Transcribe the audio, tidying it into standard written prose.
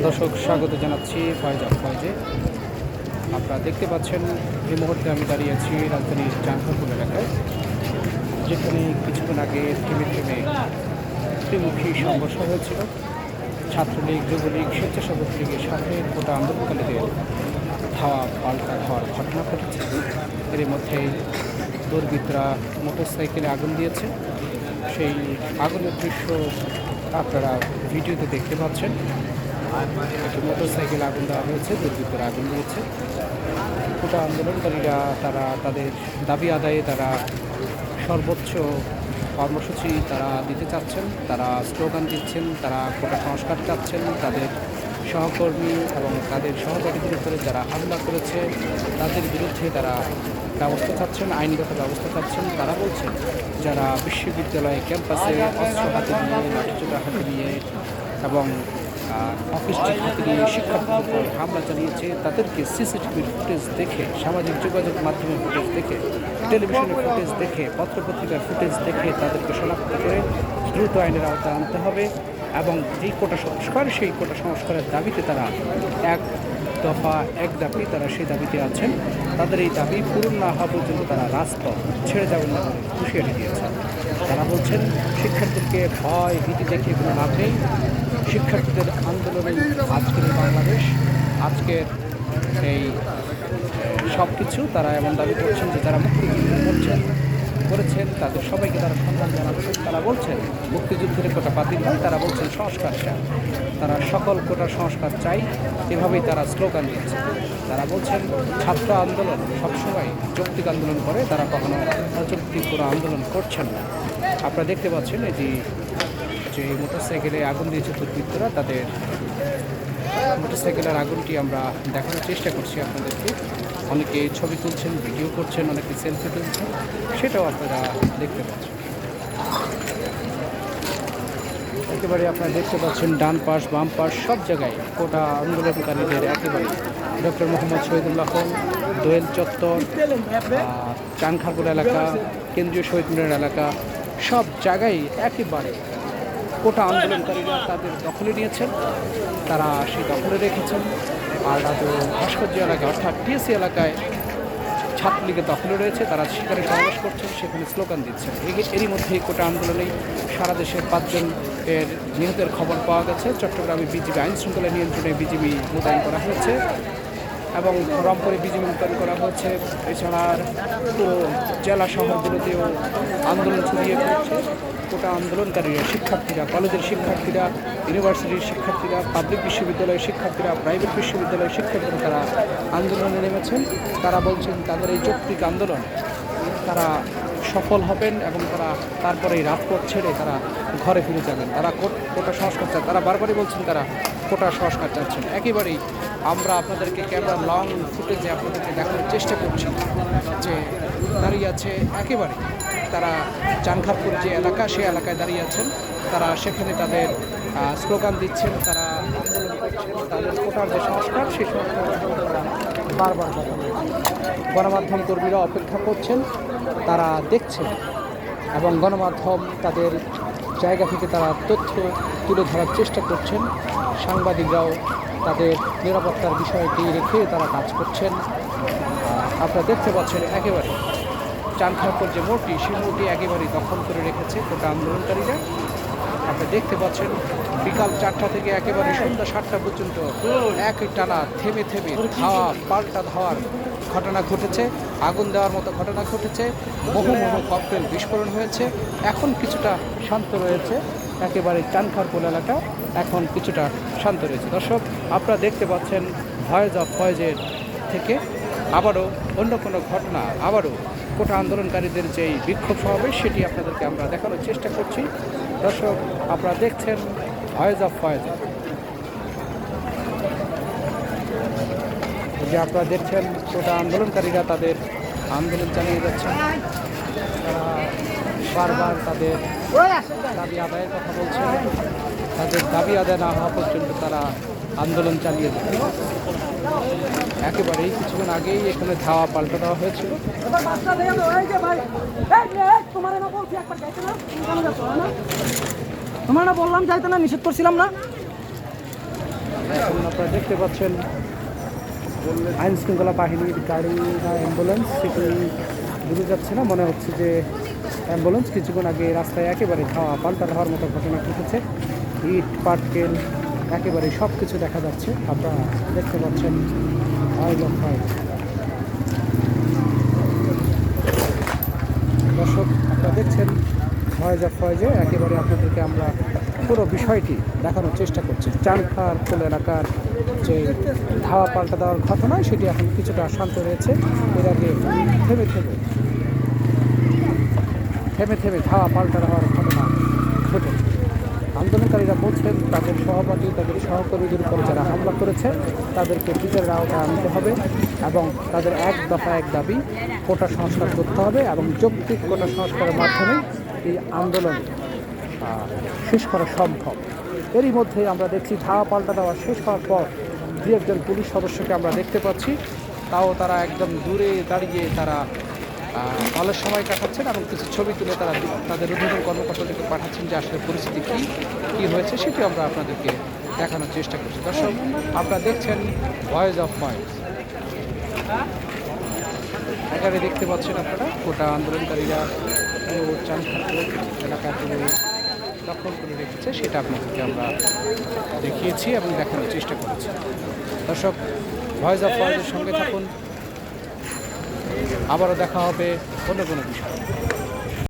দর্শক স্বাগত জানাচ্ছি ফয়েজ ফয়েজে। আপনারা দেখতে পাচ্ছেন এই মুহূর্তে আমি দাঁড়িয়ে আছি রাজধানীর চাঁদপুর এলাকায়, যেখানে কিছুক্ষণ আগে থেমে ত্রিমুখী সংঘর্ষ হয়েছিল। ছাত্রলীগ, যুবলীগ, স্বেচ্ছাসেবক লীগের সাথে গোটা আন্দোলনকারীদের পাল্টা ধাওয়ার ঘটনা ঘটেছে। এর মধ্যেই দুর্বৃত্তরা মোটরসাইকেলে আগুন দিয়েছে। সেই আগুনের দৃশ্য আপনারা ভিডিওতে দেখতে পাচ্ছেন। একটি মোটরসাইকেল আগুন দেওয়া হয়েছে, দুর্বৃত্তরা আগুন দিয়েছে। গোটা আন্দোলনকারীরা তারা তাদের দাবি আদায়ে তারা সর্বোচ্চ কর্মসূচি তারা দিতে চাচ্ছেন, তারা স্লোগান দিচ্ছেন, তারা কোটা সংস্কার চাচ্ছেন। তাদের সহকর্মী এবং তাদের সহপাঠীদের উপরে যারা হামলা করেছে তাদের বিরুদ্ধে তারা ব্যবস্থা চাচ্ছেন, আইনগত ব্যবস্থা চাচ্ছেন। তারা বলছেন যারা বিশ্ববিদ্যালয় ক্যাম্পাসে অস্ত্র হাতে নিয়ে, লাঠিচোটা হাতে নিয়ে এবং অফিসটি হাতে নিয়ে শিক্ষার্থীদের উপর হামলা চালিয়েছে, তাদেরকে সিসিটিভির ফুটেজ দেখে, সামাজিক যোগাযোগ মাধ্যমের ফুটেজ দেখে, টেলিভিশনের ফুটেজ দেখে, পত্রপত্রিকার ফুটেজ দেখে তাদেরকে শনাক্ত করে দ্রুত আইনের আওতায় আনতে হবে। এবং যেই কোটা সংস্কার, সেই কোটা সংস্কারের দাবিতে তারা এক দফা এক দাবি তারা সেই দাবিতে আছেন। তাদের এই দাবি পূরণ না হওয়া পর্যন্ত তারা রাজপথ ছেড়ে যাবেন না বলে হুঁশিয়ারি দিয়েছেন। তারা বলছেন শিক্ষার্থীদেরকে ভয় ভীতি দেখে কোনো লাভ নেই। শিক্ষার্থীদের আন্দোলনে আজকের বাংলাদেশ, আজকের এই সব কিছু তারা এমন দাবি করছেন যে যারা মুক্তিযুদ্ধ করেছেন তাদের সবাইকে তারা সম্মান জানাচ্ছেন। তারা বলছেন মুক্তিযুদ্ধের কোটা বাতিল নয়, তারা বলছেন সংস্কার চাই, তারা সকল কোটার সংস্কার চাই। এভাবেই তারা স্লোগান দিয়েছে। তারা বলছেন ছাত্র আন্দোলন সবসময় যৌক্তিক আন্দোলন করে, তারা কখনো অযৌক্তিক কোনো আন্দোলন করছেন না। আপনারা দেখতে পাচ্ছেন এই যে মোটরসাইকেলে আগুন দিয়েছে দুর্বৃত্তরা, তাদের মোটরসাইকেলের আগুনটি আমরা দেখানোর চেষ্টা করছি আপনাদেরকে। অনেকে ছবি তুলছেন, ভিডিও করছেন, অনেকে সেলফি তুলছেন, সেটাও আপনারা দেখতে পাচ্ছেন। একেবারে আপনারা দেখতে পাচ্ছেন ডান পাশ বাম পাশ সব জায়গায় কোটা আন্দোলনকারীদের একেবারে ডক্টর মোহাম্মদ শহীদুল্লাহ হল, দোয়েল চত্বর, চানখারপুর এলাকা, কেন্দ্রীয় শহীদ মিনার এলাকা, সব জায়গায় একেবারে কোটা আন্দোলনকারীরা তাদের দখলে নিয়েছেন, তারা সেই দখলে রেখেছেন। আর ভাস্কর্য এলাকায় অর্থাৎ টিএসসি এলাকায় ছাত্রলীগের দখলে রয়েছে, তারা সেখানে সমাবেশ করছেন, সেখানে স্লোগান দিচ্ছেন। এরই মধ্যেই কোটা আন্দোলনেই সারা দেশের 5 জন এর নিহতের খবর পাওয়া গেছে। চট্টগ্রামে বিজিবি আইন শৃঙ্খলা নিয়ন্ত্রণে বিজিবি মোতায়েন করা হয়েছে এবং রংপুরে বিজিবি মোতায়েন করা হয়েছে। এছাড়া পুরো জেলা শহরগুলোতেও আন্দোলন ছড়িয়ে পড়ছে। কোটা আন্দোলনকারীরা, শিক্ষার্থীরা, কলেজের শিক্ষার্থীরা, ইউনিভার্সিটির শিক্ষার্থীরা, পাবলিক বিশ্ববিদ্যালয়ের শিক্ষার্থীরা, প্রাইভেট বিশ্ববিদ্যালয়ের শিক্ষার্থীরা তারা আন্দোলনে নেমেছেন। তারা বলছেন তাদের এই যৌক্তিক আন্দোলন তারা সফল হবেন এবং তারা তারপরে এই রাজপথ ছেড়ে তারা ঘরে ফিরে যাবেন। তারা কোটা সংস্কার চান, তারা বারবারই বলছেন তারা কোটা সংস্কার চাচ্ছেন। একেবারেই আমরা আপনাদেরকে ক্যামেরা লং ফুটেজে আপনাদেরকে দেখানোর চেষ্টা করছি যে দাঁড়িয়ে আছে একেবারে তারা চানখারপুর যে এলাকা, সেই এলাকায় দাঁড়িয়ে আছেন। তারা সেখানে তাদের স্লোগান দিচ্ছেন, তারা আন্দোলন করছেন, তাদের কোটার যে সংস্কার সেই সংস্কার তারা বারবার কথা বলছেন। গণমাধ্যম কর্মীরা অপেক্ষা করছেন, তারা দেখছেন এবং গণমাধ্যম তাদের জায়গা থেকে তারা তথ্য তুলে ধরার চেষ্টা করছেন। সাংবাদিকরাও তাদের নিরাপত্তার বিষয়টি রেখে তারা কাজ করছেন। আপনারা দেখতে পাচ্ছেন একেবারে চানখারপুর যে মোড়টি, সেই মোড়টি একেবারেই দখল করে রেখেছে কোটা আন্দোলনকারীরা। আপনি দেখতে পাচ্ছেন বিকাল 4টা থেকে একেবারে সন্ধ্যা 7টা পর্যন্ত এক টানা থেমে ধাওয়া পাল্টা ধাওয়ার ঘটনা ঘটেছে, আগুন দেওয়ার মতো ঘটনা ঘটেছে, বহু ককটেল বিস্ফোরণ হয়েছে। এখন কিছুটা শান্ত রয়েছে, একেবারে চানখারপুর এলাকা এখন কিছুটা শান্ত রয়েছে। দর্শক আপনারা দেখতে পাচ্ছেন ভয়েস অফ ফয়েজের থেকে আবারও অন্য কোনো ঘটনা, আবারও কোটা আন্দোলনকারীদের যেই বিক্ষোভ সমাবেশ সেটি আপনাদেরকে আমরা দেখানোর চেষ্টা করছি। দর্শক আপনারা দেখছেন ভয়েস অফ ফয়েজ, যে আপনারা দেখছেন কোটা আন্দোলনকারীরা তাদের আন্দোলন চালিয়ে যাচ্ছেন। তারা বারবার তাদের দাবি আদায়ের কথা বলছেন, তাদের দাবি আদায় না হওয়া পর্যন্ত তারা আন্দোলন চালিয়ে যাচ্ছে। একেবারেই কিছুক্ষণ আগেই এখানে ধাওয়া পাল্টা দেওয়া হয়েছিল। তোমার না বললাম যাইতে না, নিষেধ করছিলাম না। এখন আপনারা দেখতে পাচ্ছেন আইন শৃঙ্খলা বাহিনীর গাড়ি না অ্যাম্বুলেন্স সেটি বুঝে যাচ্ছে না, মনে হচ্ছে যে অ্যাম্বুলেন্স। কিছুক্ষণ আগে রাস্তায় একেবারে ধাওয়া পাল্টা হওয়ার মতো ঘটনা ঘটেছে। ইট পাটকেল একেবারে সব কিছু দেখা যাচ্ছে। আপনারা দেখতে পাচ্ছেন দর্শক, আপনারা দেখছেন ভয়েজ অফ ফয়েজে একেবারে আপনাদেরকে আমরা পুরো বিষয়টি দেখানোর চেষ্টা করছি। চানখার কোল এলাকার যে ধাওয়া পাল্টা দেওয়ার ঘটনা সেটি এখন কিছুটা শান্ত রয়েছে। এর আগে থেমে থেমে ধাওয়া পাল্টা দেওয়ার ঘটনা ঘটেছে। আন্দোলনকারীরা বলছেন তাদের সহপাঠী তাদের সহকর্মীদের উপর যারা হামলা করেছে তাদেরকে বিচারের আওতায় আনতে হবে এবং তাদের এক দফা এক দাবি কোটা সংস্কার করতে হবে এবং যৌক্তিক কোটা সংস্কারের মাধ্যমে এই আন্দোলন শেষ করা সম্ভব। এরই মধ্যে আমরা দেখছি ধাওয়া পাল্টা দেওয়া শেষ হওয়ার পর দু একজন পুলিশ সদস্যকে আমরা দেখতে পাচ্ছি, তাও তারা একদম দূরে দাঁড়িয়ে তারা ভালো সময় কাটাচ্ছেন এবং কিছু ছবি তুলে তারা তাদের ঊর্ধ্বতন কর্মকর্তাদেরকে পাঠাচ্ছেন যে আসলে পরিস্থিতি কী হয়েছে সেটি আমরা আপনাদেরকে দেখানোর চেষ্টা করছি। দর্শক, আপনারা দেখছেন ভয়েস অফ ভয়েস। এখানে দেখতে পাচ্ছেন আপনারা কোটা আন্দোলনকারীরা চানখার এলাকা পুরো দখল করে রেখেছে, সেটা আপনাদেরকে আমরা দেখিয়েছি এবং দেখানোর চেষ্টা করেছি। দর্শক, ভয়েস অফ ভয়েসের সঙ্গে থাকুন, আবারও দেখা হবে অন্য কোনো বিষয়।